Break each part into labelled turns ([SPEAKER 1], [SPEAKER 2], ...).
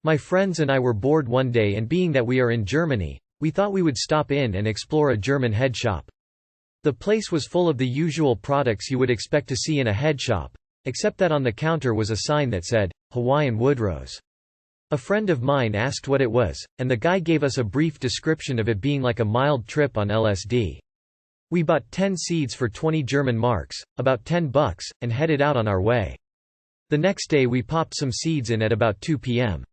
[SPEAKER 1] My friends and I were bored one day, and being that we are in Germany, we thought we would stop in and explore a German head shop. The place was full of the usual products you would expect to see in a head shop, except that on the counter was a sign that said, Hawaiian Woodrose. A friend of mine asked what it was, and the guy gave us a brief description of it being like a mild trip on LSD. We bought 10 seeds for 20 German marks, about $10, and headed out on our way. The next day we popped some seeds in at about 2 p.m.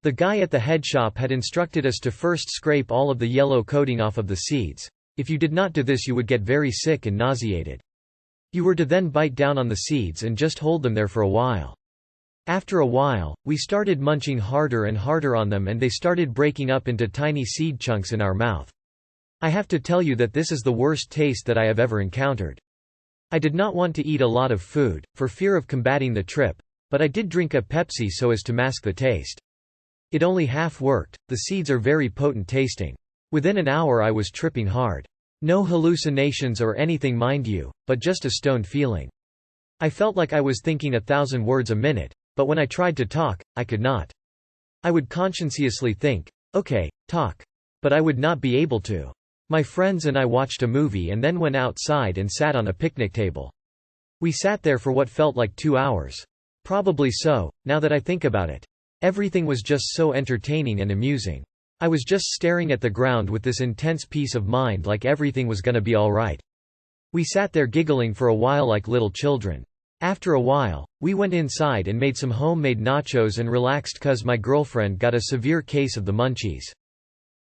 [SPEAKER 1] The guy at the head shop had instructed us to first scrape all of the yellow coating off of the seeds. If you did not do this, you would get very sick and nauseated. You were to then bite down on the seeds and just hold them there for a while. After a while, we started munching harder and harder on them, and they started breaking up into tiny seed chunks in our mouth. I have to tell you that this is the worst taste that I have ever encountered. I did not want to eat a lot of food, for fear of combating the trip, but I did drink a Pepsi so as to mask the taste. It only half worked. The seeds are very potent tasting. Within an hour I was tripping hard. No hallucinations or anything, mind you, but just a stoned feeling. I felt like I was thinking 1,000 words a minute, but when I tried to talk, I could not. I would conscientiously think, okay, talk. But I would not be able to. My friends and I watched a movie and then went outside and sat on a picnic table. We sat there for what felt like 2 hours. Probably so, now that I think about it. Everything was just so entertaining and amusing. I was just staring at the ground with this intense peace of mind, like everything was gonna be alright. We sat there giggling for a while like little children. After a while, we went inside and made some homemade nachos and relaxed cause my girlfriend got a severe case of the munchies.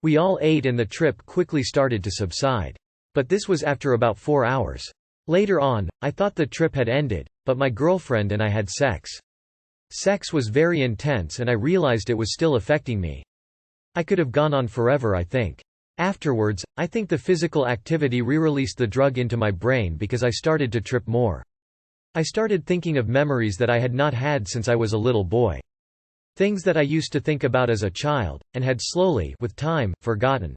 [SPEAKER 1] We all ate and the trip quickly started to subside. But this was after about 4 hours. Later on, I thought the trip had ended, but my girlfriend and I had sex. Sex was very intense and I realized it was still affecting me. I could have gone on forever, I think. Afterwards, I think the physical activity re-released the drug into my brain because I started to trip more. I started thinking of memories that I had not had since I was a little boy. Things that I used to think about as a child, and had slowly, with time, forgotten.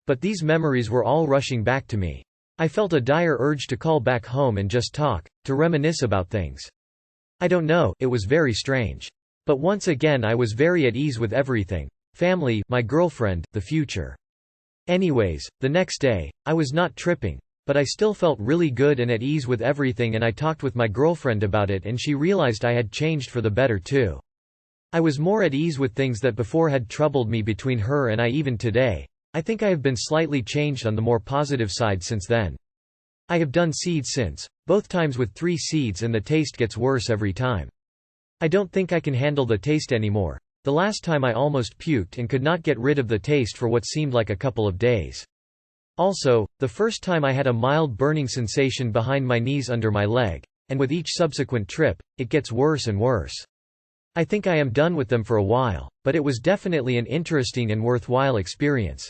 [SPEAKER 1] But these memories were all rushing back to me. I felt a dire urge to call back home and just talk, to reminisce about things. I don't know, it was very strange. But once again I was very at ease with everything. Family, my girlfriend, the future. Anyways, the next day, I was not tripping, but I still felt really good and at ease with everything, and I talked with my girlfriend about it and she realized I had changed for the better too. I was more at ease with things that before had troubled me between her and I. Even today, I think I have been slightly changed on the more positive side since then. I have done seeds since, both times with 3 seeds, and the taste gets worse every time. I don't think I can handle the taste anymore. The last time I almost puked and could not get rid of the taste for what seemed like a couple of days. Also, the first time I had a mild burning sensation behind my knees under my leg, and with each subsequent trip, it gets worse and worse. I think I am done with them for a while, but it was definitely an interesting and worthwhile experience.